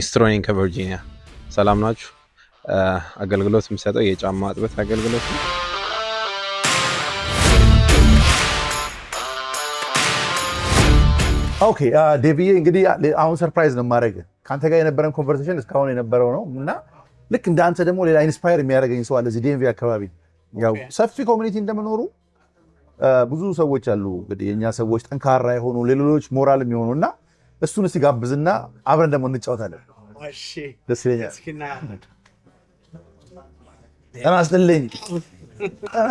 ሊስትሮኒንግ ከቨርጂኒያ ሰላም ናችሁ? አገልግሎት የሚሰጠው የጫማ እጥበት አገልግሎት ነው። ኦኬ ዴቪዬ እንግዲህ አሁን ሰርፕራይዝ ነው ማድረግ ካንተ ጋር የነበረን ኮንቨርሴሽን እስካሁን የነበረው ነው እና ልክ እንደ አንተ ደግሞ ሌላ ኢንስፓየር የሚያደርገኝ ሰው አለ እዚህ ዴንቪ አካባቢ። ያው ሰፊ ኮሚኒቲ እንደመኖሩ ብዙ ሰዎች አሉ እንግዲህ የኛ ሰዎች ጠንካራ የሆኑ ሌሎች ሞራል የሚሆኑ እና እሱን እስቲ ጋብዝና አብረን ደግሞ እንጫወታለን። እሺ ደስ ይለኛል። ጤና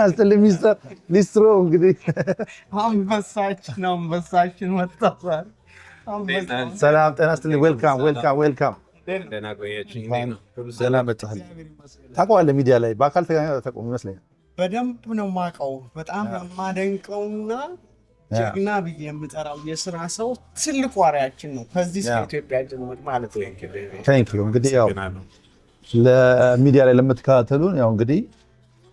ይስጥልኝ ሚስተር ሊስትሮ። እንግዲህ አንበሳችን መጣሳል። ሰላም ጤና ይስጥልኝ። ዌልካም ደህና ቆያችሁኝ። ደህና መጣህ። ታውቀዋለህ ሚዲያ ላይ በአካል ተቆም ይመስለኛል። በደንብ ነው የማውቀው። በጣም የማደንቀውና ጀግና ብዬ የምጠራው የስራ ሰው ትልቁ አርአያችን ነው። ከዚህ እስከ ኢትዮጵያ ጀምሮ ማለት ነው። ታንኪዩ። እንግዲህ ያው ለሚዲያ ላይ ለምትከታተሉን ያው እንግዲህ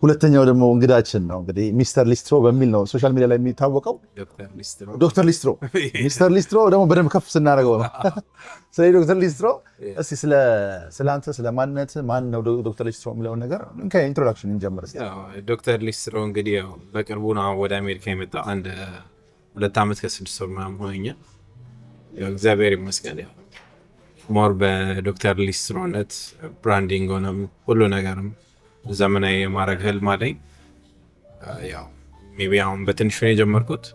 ሁለተኛው ደግሞ እንግዳችን ነው እንግዲህ ሚስተር ሊስትሮ በሚል ነው ሶሻል ሚዲያ ላይ የሚታወቀው። ዶክተር ሊስትሮ ሚስተር ሊስትሮ ደግሞ በደንብ ከፍ ስናደርገው ነው። ስለዚህ ዶክተር ሊስትሮ እስቲ ስለ አንተ ስለ ማንነት ማን ነው ዶክተር ሊስትሮ የሚለውን ነገር ከኢንትሮዳክሽን እንጀምር። ዶክተር ሊስትሮ እንግዲህ ያው በቅርቡ ነው ወደ አሜሪካ የመጣው። አንድ 2 ዓመት ከ6 ወር ምናምን ሆነኛል። ያው እግዚአብሔር ይመስገን ያው ሞር በዶክተር ሊስትሮነት ብራንዲንግ ሆነም ሁሉ ነገርም ዘመናዊ የማድረግ ህልም አለኝ። ያው ሜቢ አሁን በትንሹ ነው የጀመርኩት፣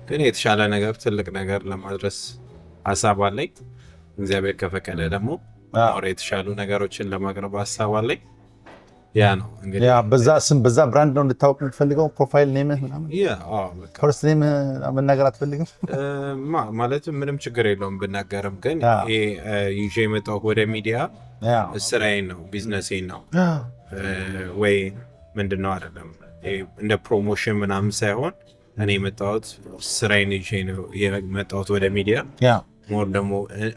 ግን የተሻለ ነገር ትልቅ ነገር ለማድረስ ሀሳብ አለኝ። እግዚአብሔር ከፈቀደ ደግሞ ሞር የተሻሉ ነገሮችን ለማቅረብ ሀሳብ አለኝ። ያ ነው እንግዲህ በዛ ስም በዛ ብራንድ ነው እንድታወቅ የምትፈልገው። ፕሮፋይል ኔምህ ምናምን ፈርስት ኔም መናገር አትፈልግም? ማለት ምንም ችግር የለውም ብናገርም፣ ግን ይዤ የመጣሁት ወደ ሚዲያ ስራዬን ነው ቢዝነሴን ነው ወይ ምንድነው አይደለም። እንደ ፕሮሞሽን ምናምን ሳይሆን እኔ የመጣሁት ስራዬን ይዤ ነው የመጣሁት ወደ ሚዲያ። ሞር ደግሞ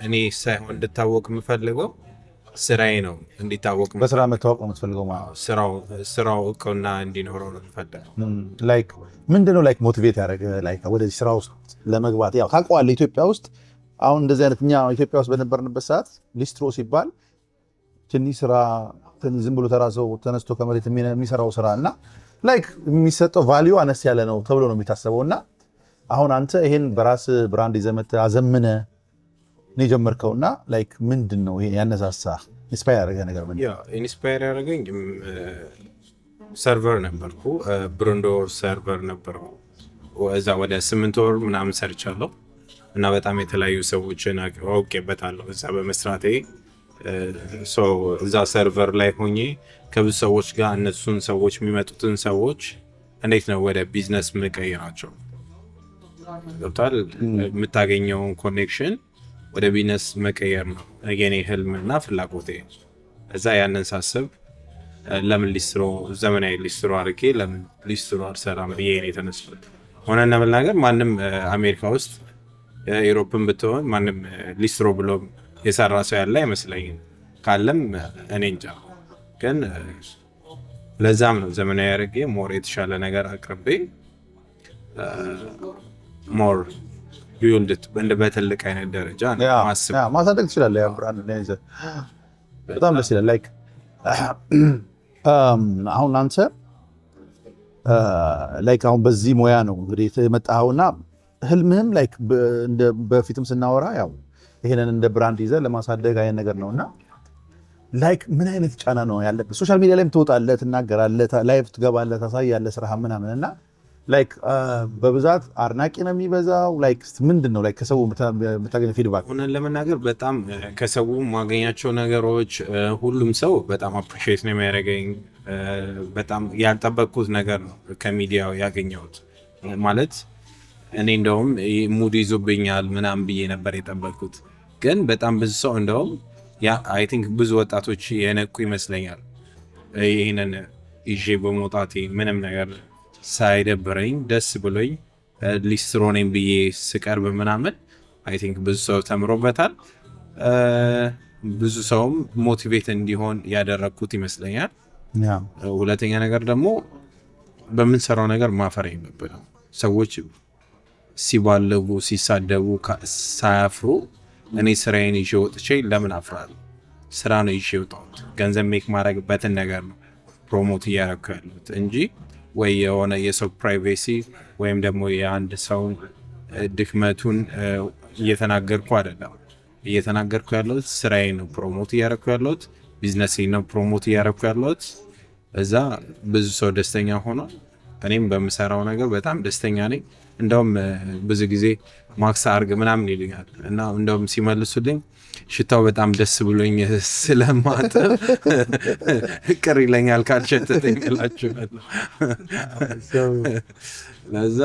እኔ ሳይሆን እንድታወቅ የምፈልገው ስራዬ ነው እንዲታወቅ። በስራ መታወቅ ነው የምትፈልገው ማለት ነው። ስራው እውቅና እንዲኖረው ነው የምፈልገው። ላይክ ምንድነው ላይክ ሞቲቬት ያደረገ ላይክ ወደዚህ ስራ ውስጥ ለመግባት? ያው ታውቀዋለህ ኢትዮጵያ ውስጥ አሁን እንደዚህ አይነት እኛ ኢትዮጵያ ውስጥ በነበርንበት ሰዓት ሊስትሮ ሲባል ትንሽ ስራ ዝም ብሎ ተራ ሰው ተነስቶ ከመሬት የሚሰራው ስራ እና ላይክ የሚሰጠው ቫልዩ አነስ ያለ ነው ተብሎ ነው የሚታሰበው። እና አሁን አንተ ይሄን በራስ ብራንድ ይዘመት አዘምነ ነው የጀመርከውና ላይክ ምንድነው ይሄ ያነሳሳ ኢንስፓየር ያደረገ ነገር? ምን ኢንስፓየር ያደረገኝ ሰርቨር ነበርኩ፣ ብሮንዶ ሰርቨር ነበርኩ። እዛ ወደ 8 ወር ምናምን ሰርቻለሁ እና በጣም የተለያዩ ሰዎችን አውቄበታለሁ እዛ በመስራቴ። እዛ ሰርቨር ላይ ሆኜ ከብዙ ሰዎች ጋር እነሱን ሰዎች የሚመጡትን ሰዎች እንዴት ነው ወደ ቢዝነስ ምንቀይራቸው ገብቷል። የምታገኘውን ኮኔክሽን ወደ ቢዝነስ መቀየር ነው የኔ ህልምና ፍላጎቴ። እዛ ያንን ሳስብ ለምን ሊስትሮ ዘመናዊ ሊስትሮ አድርጌ ለምን ሊስትሮ አልሰራም ብዬ ነው የተነሳሁት። ሆነን ለመናገር ማንም አሜሪካ ውስጥ ዩሮፕን ብትሆን ማንም ሊስትሮ ብሎ የሰራ ሰው ያለ አይመስለኝም። ካለም እኔ እንጃ። ግን ለዛም ነው ዘመናዊ አድርጌ ሞር የተሻለ ነገር አቅርቤ ሞር ቢውልድ በትልቅ አይነት ደረጃ ማስብ ማሳደግ ትችላለህ። ያ ብራንድ ላይ በጣም ደስ ይላል። ላይክ አሁን አንተ ላይክ አሁን በዚህ ሙያ ነው እንግዲህ የመጣኸውና ህልምህም ላይክ በፊትም ስናወራ ያው ይሄንን እንደ ብራንድ ይዘህ ለማሳደግ አይነት ነገር ነውና ላይክ ምን አይነት ጫና ነው ያለበት? ሶሻል ሚዲያ ላይም ትወጣለህ፣ ትናገራለህ፣ ላይቭ ትገባለህ፣ ታሳያለህ ስራህ ምናምን እና ላይክ በብዛት አድናቂ ነው የሚበዛው። ላይክ ምንድነው ላይክ ከሰው የምታገኘው ፊድባክ? ሆነን ለመናገር በጣም ከሰው ማገኛቸው ነገሮች ሁሉም ሰው በጣም አፕሪሺየት ነው የሚያደርገኝ። በጣም ያልጠበቅኩት ነገር ነው ከሚዲያው ያገኘሁት። ማለት እኔ እንደውም ሙድ ይዞብኛል ምናምን ብዬ ነበር የጠበቅኩት፣ ግን በጣም ብዙ ሰው እንደውም አይ ቲንክ ብዙ ወጣቶች የነቁ ይመስለኛል። ይህንን ይዤ በመውጣቴ ምንም ነገር ሳይደብረኝ ደስ ብሎኝ ሊስትሮ ነኝ ብዬ ስቀርብ ምናምን አይ ቲንክ ብዙ ሰው ተምሮበታል። ብዙ ሰውም ሞቲቬት እንዲሆን ያደረግኩት ይመስለኛል። ሁለተኛ ነገር ደግሞ በምንሰራው ነገር ማፈር የለብንም። ሰዎች ሲባለጉ ሲሳደቡ ሳያፍሩ እኔ ስራዬን ይዤ ወጥቼ ለምን አፍራለሁ? ስራ ነው ይዤ የወጣሁት። ገንዘብ ሜክ ማድረግበትን ነገር ነው ፕሮሞት እያደረኩ ያሉት እንጂ ወይ የሆነ የሰው ፕራይቬሲ ወይም ደግሞ የአንድ ሰው ድክመቱን እየተናገርኩ አይደለም። እየተናገርኩ ያለሁት ስራዬ ነው ፕሮሞት እያደረኩ ያለሁት፣ ቢዝነሴ ነው ፕሮሞት እያደረኩ ያለሁት። እዛ ብዙ ሰው ደስተኛ ሆኗል። እኔም በምሰራው ነገር በጣም ደስተኛ ነኝ። እንደውም ብዙ ጊዜ ማክስ አርግ ምናምን ይሉኛል እና እንደውም ሲመልሱልኝ ሽታው በጣም ደስ ብሎኝ ስለማጠብ ቅር ይለኛል ካልሸተተኝ እላችኋለሁ። ለዛ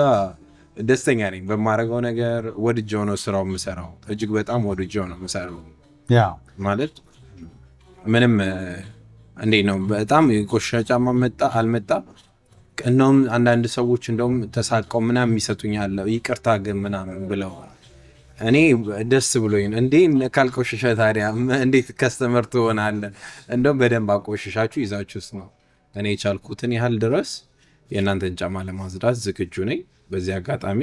ደስተኛ ነኝ በማደርገው ነገር። ወድጄው ነው ስራው የምሰራው፣ እጅግ በጣም ወድጄው ነው የምሰራው። ማለት ምንም እንዴት ነው በጣም የቆሻሻ ጫማ መጣ አልመጣ እንደውም አንዳንድ ሰዎች እንደውም ተሳቀው ምናምን ይሰጡኛል ይቅርታ ግን ምናምን ብለው፣ እኔ ደስ ብሎኝ እንዴ ካልቆሸሸ ታዲያ እንዴት ከስተመር ትሆናለህ? እንደውም በደንብ አቆሸሻችሁ ይዛችሁስ ነው። እኔ የቻልኩትን ያህል ድረስ የእናንተን ጫማ ለማጽዳት ዝግጁ ነኝ። በዚህ አጋጣሚ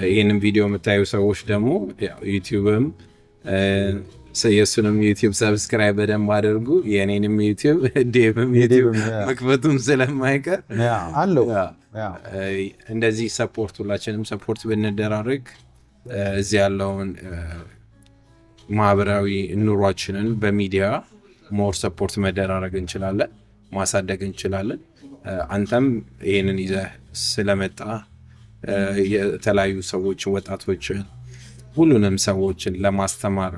ይህንን ቪዲዮ የምታዩ ሰዎች ደግሞ ዩቲዩብም የእሱንም ዩቲዩብ ሰብስክራይብ በደንብ አድርጉ። የእኔንም ዩቲዩብ ዴቭም ዩቲዩብ መክፈቱም ስለማይቀር አለው እንደዚህ ሰፖርት ሁላችንም ሰፖርት ብንደራረግ እዚህ ያለውን ማህበራዊ ኑሯችንን በሚዲያ ሞር ሰፖርት መደራረግ እንችላለን፣ ማሳደግ እንችላለን። አንተም ይህንን ይዘህ ስለመጣ የተለያዩ ሰዎችን ወጣቶችን ሁሉንም ሰዎችን ለማስተማር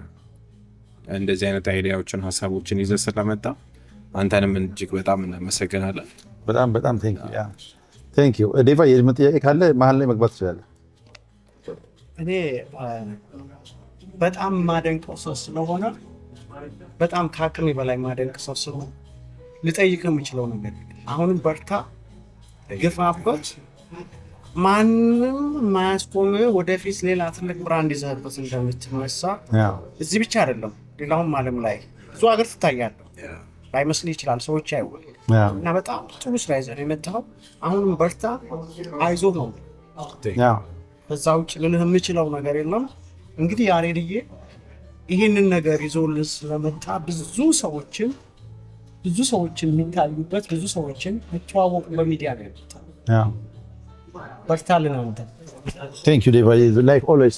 እንደዚህ አይነት አይዲያዎችን ሀሳቦችን ይዘህ ስለመጣ አንተንም እጅግ በጣም እናመሰግናለን። በጣም በጣም ቴንክ ዩ ዴቫ። የምን ጥያቄ ካለ መሀል ላይ መግባት ትችላለህ። እኔ በጣም ማደንቀው ሰው ስለሆነ በጣም ከአቅሜ በላይ ማደንቅ ሰው ስለሆነ ልጠይቅ የምችለው ነገር አሁንም በርታ፣ ግፋበት፣ ማንም ማያስቆም ወደፊት ሌላ ትልቅ ብራንድ ይዘህበት እንደምትነሳ እዚህ ብቻ አይደለም ሌላውም ዓለም ላይ ብዙ ሀገር ትታያለህ። ላይመስልህ ይችላል፣ ሰዎች አይወል እና በጣም ጥሩ ስራ ይዘህ የመጣኸው አሁንም በርታ፣ አይዞህ ነው። በዛ ውጭ ልልህ የምችለው ነገር የለም። እንግዲህ ያሬድዬ ይህንን ነገር ይዞልህ ስለመጣ ብዙ ሰዎችን የሚታዩበት ብዙ ሰዎችን የሚተዋወቁ በሚዲያ ነው የመጣው። በርታልን አንተ። ቴንክ ዩ ዴቫ ላይክ ኦልዌይስ።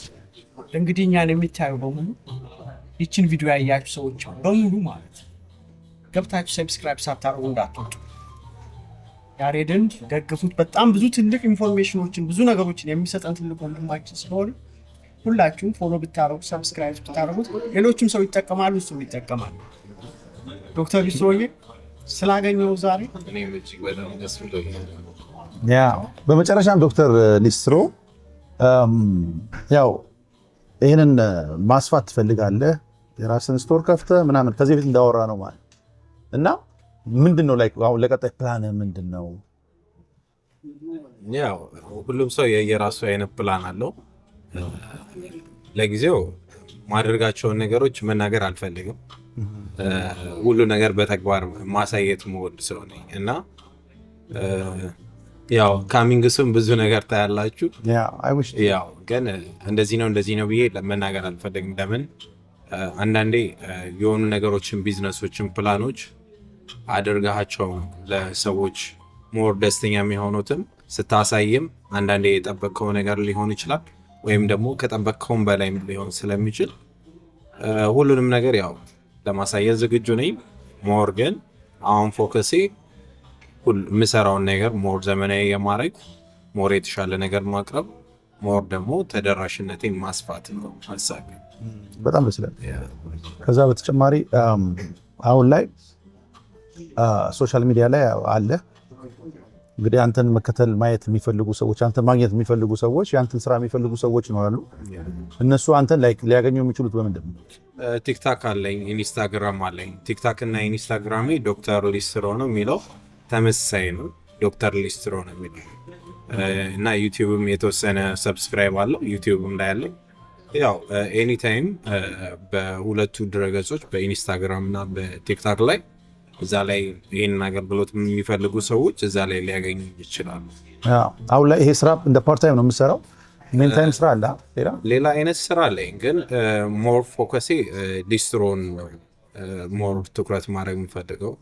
እንግዲህ እኛን የሚታዩ በሙሉ ይችን ቪዲዮ ያያችሁ ሰዎች በሙሉ ማለት ገብታችሁ ሰብስክራይብ ሳታደርጉ እንዳትወጡ። ያሬድን ደግፉት። በጣም ብዙ ትልቅ ኢንፎርሜሽኖችን ብዙ ነገሮችን የሚሰጠን ትልቅ ወንድማችን ስለሆነ ሁላችሁም ፎሎ ብታረጉ ሰብስክራይብ ብታረጉት ሌሎችም ሰው ይጠቀማሉ፣ እሱም ይጠቀማል። ዶክተር ሊስትሮዬ ስላገኘው ዛሬ እኔም እጅግ በጣም ደስ ብሎኛል። በመጨረሻም ዶክተር ሊስትሮ ያው ይህንን ማስፋት ትፈልጋለህ፣ የራስን ስቶር ከፍተህ ምናምን ከዚህ በፊት እንዳወራ ነው ማለት እና ምንድነው ላይ አሁን ለቀጣይ ፕላን ምንድነው? ያው ሁሉም ሰው የራሱ አይነት ፕላን አለው። ለጊዜው ማድረጋቸውን ነገሮች መናገር አልፈልግም። ሁሉ ነገር በተግባር ማሳየት መወድ ሰው ነኝ እና ያው ካሚንግ ሱን ብዙ ነገር ታያላችሁ። ያው ግን እንደዚህ ነው ብዬ መናገር አልፈልግም። ለምን አንዳንዴ የሆኑ ነገሮችን ቢዝነሶችን ፕላኖች አድርጋቸው ለሰዎች ሞር ደስተኛ የሚሆኑትም ስታሳይም አንዳንዴ የጠበቅከው ነገር ሊሆን ይችላል፣ ወይም ደግሞ ከጠበቅከውም በላይ ሊሆን ስለሚችል ሁሉንም ነገር ያው ለማሳየት ዝግጁ ነኝ። ሞር ግን አሁን ፎከሴ የምሰራውን ነገር ሞር ዘመናዊ የማድረግ ሞር የተሻለ ነገር ማቅረብ ሞር ደግሞ ተደራሽነቴን ማስፋት ነው ሀሳቤ። በጣም ደስ ይላል። ከዛ በተጨማሪ አሁን ላይ ሶሻል ሚዲያ ላይ አለ እንግዲህ አንተን መከተል ማየት የሚፈልጉ ሰዎች፣ አንተን ማግኘት የሚፈልጉ ሰዎች፣ የአንተን ስራ የሚፈልጉ ሰዎች ይኖራሉ። እነሱ አንተን ላይክ ሊያገኙ የሚችሉት በምንድን ነው? ቲክታክ አለኝ፣ ኢንስታግራም አለኝ። ቲክታክ እና ኢንስታግራሜ ዶክተር ሊስትሮ ነው የሚለው ተመሳሳይ ነው፣ ዶክተር ሊስትሮ ነው የሚለው እና ዩቲዩብም የተወሰነ ሰብስክራይብ አለው ዩቲዩብም ላይ አለኝ። ያው ኤኒታይም በሁለቱ ድረገጾች በኢንስታግራም እና በቲክታክ ላይ እዛ ላይ ይህንን አገልግሎት የሚፈልጉ ሰዎች እዛ ላይ ሊያገኙ ይችላሉ። አሁን ላይ ይሄ ስራ እንደ ፓርታይም ነው የምሰራው? ሜን ታይም ስራ አለ? ሌላ አይነት ስራ አለኝ፣ ግን ሞር ፎከሴ ሊስትሮን ነው ሞር ትኩረት ማድረግ የምፈልገው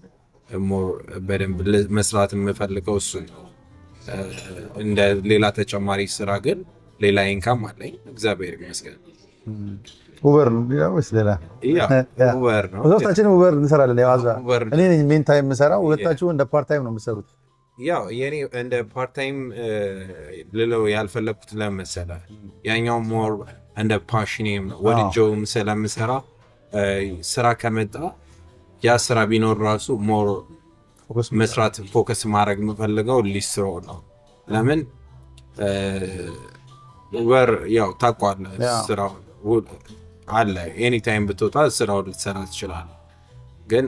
ሞር በደንብ መስራት የምፈልገው እሱ ነው። እንደ ሌላ ተጨማሪ ስራ ግን ሌላ ኢንካም አለኝ እግዚአብሔር ይመስገን። ኡበር ነው ወይስ ሌላ? ኡበር ነው። ሶስታችን ኡበር እንሰራለን። እኔ ነኝ ሜን ታይም የምሰራው፣ ሁለታችሁ እንደ ፓርት ታይም ነው የምትሰሩት። ያው የኔ እንደ ፓርት ታይም ልለው ያልፈለኩት ለመሰለ ያኛው ሞር እንደ ፓሽኔም ወድጄውም ስለምሰራ ስራ ከመጣ ያ ስራ ቢኖር ራሱ ሞር መስራት ፎከስ ማድረግ የምፈልገው ሊስትሮ ነው። ለምን ኡበር ያው ታውቀዋለህ ስራው አለ ኤኒ ታይም ብትወጣ ስራው ልትሰራ ትችላለህ። ግን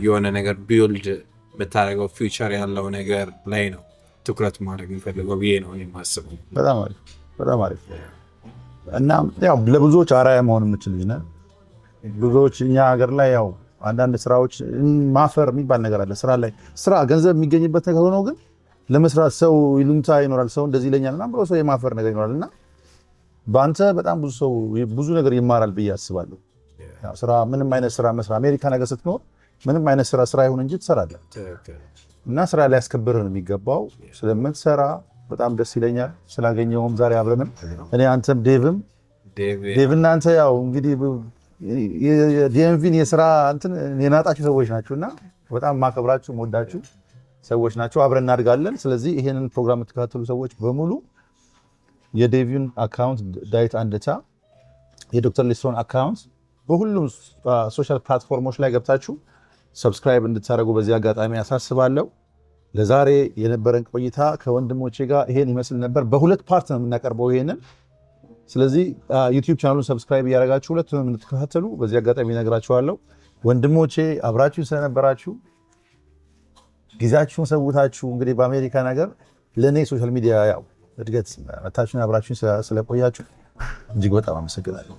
የሆነ ነገር ቢውልድ የምታደርገው ፊውቸር ያለው ነገር ላይ ነው ትኩረት ማድረግ የምፈልገው ብዬ ነው የማስበው። በጣም አሪፍ በጣም አሪፍ። እና ያው ለብዙዎች አርአያ መሆን የምችል ልጅ ነህ። ብዙዎች እኛ ሀገር ላይ ያው አንዳንድ ስራዎች ማፈር የሚባል ነገር አለ። ስራ ላይ ስራ ገንዘብ የሚገኝበት ነገር ሆኖ ግን ለመስራት ሰው ይሉኝታ ይኖራል። ሰው እንደዚህ ይለኛል እና ብሎ ሰው የማፈር ነገር ይኖራል እና በአንተ በጣም ብዙ ሰው ብዙ ነገር ይማራል ብዬ አስባለሁ። ስራ ምንም አይነት ስራ መስራት አሜሪካ ነገር ስትኖር ምንም አይነት ስራ ይሁን እንጂ ትሰራለህ እና ስራ ላይ ያስከብርህ ነው የሚገባው። ስለምትሰራ በጣም ደስ ይለኛል። ስላገኘውም ዛሬ አብረንም እኔ አንተም ዴቭም እናንተ ያው እንግዲህ የዲኤምቪን የስራ እንትን የናጣችሁ ሰዎች ናችሁና በጣም ማከብራችሁ ወዳችሁ ሰዎች ናችሁ። አብረን እናድጋለን። ስለዚህ ይሄንን ፕሮግራም የምትከታተሉ ሰዎች በሙሉ የዴቪን አካውንት ዳዊት አንደታ፣ የዶክተር ሊስትሮን አካውንት በሁሉም ሶሻል ፕላትፎርሞች ላይ ገብታችሁ ሰብስክራይብ እንድታደርጉ በዚህ አጋጣሚ ያሳስባለሁ። ለዛሬ የነበረን ቆይታ ከወንድሞቼ ጋር ይሄን ይመስል ነበር። በሁለት ፓርት ነው የምናቀርበው ይሄንን። ስለዚህ ዩቲዩብ ቻናሉን ሰብስክራይብ እያደረጋችሁ ሁለቱንም እንድትከታተሉ በዚህ አጋጣሚ እነግራችኋለሁ። ወንድሞቼ አብራችሁ ስለነበራችሁ ጊዜያችሁን ሰውታችሁ እንግዲህ በአሜሪካ ነገር ለእኔ ሶሻል ሚዲያ ያው እድገት መታችሁን አብራችሁን ስለቆያችሁ እጅግ በጣም አመሰግናለሁ።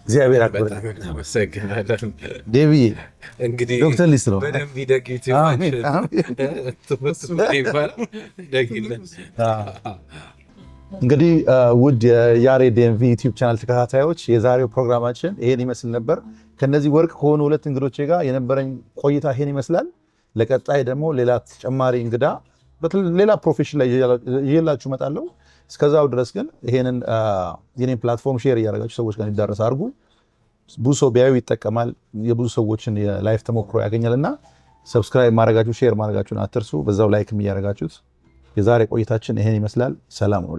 እግዚአብሔር ያክብርልኝ። አመሰግናለሁ ዴቪዬ። እንግዲህ ዶክተር ሊስትሮ በደንብ ይደግት እንግዲህ ውድ የያሬድ ዲኤምቪ ዩቲዩብ ቻናል ተከታታዮች የዛሬው ፕሮግራማችን ይሄን ይመስል ነበር። ከነዚህ ወርቅ ከሆኑ ሁለት እንግዶቼ ጋር የነበረኝ ቆይታ ይሄን ይመስላል። ለቀጣይ ደግሞ ሌላ ተጨማሪ እንግዳ ሌላ ፕሮፌሽን ላይ ይዤላችሁ እመጣለሁ። እስከዛው ድረስ ግን ይሄንን የኔን ፕላትፎርም ሼር እያደረጋችሁ ሰዎች ጋር እንዲዳረስ አድርጉ። ብዙ ሰው ቢያዩ ይጠቀማል፣ የብዙ ሰዎችን የላይፍ ተሞክሮ ያገኛልና ሰብስክራይብ ማድረጋችሁ ሼር ማድረጋችሁን አትርሱ። በዛው ላይክም እያደረጋችሁት የዛሬ ቆይታችን ይሄን ይመስላል። ሰላም ነው።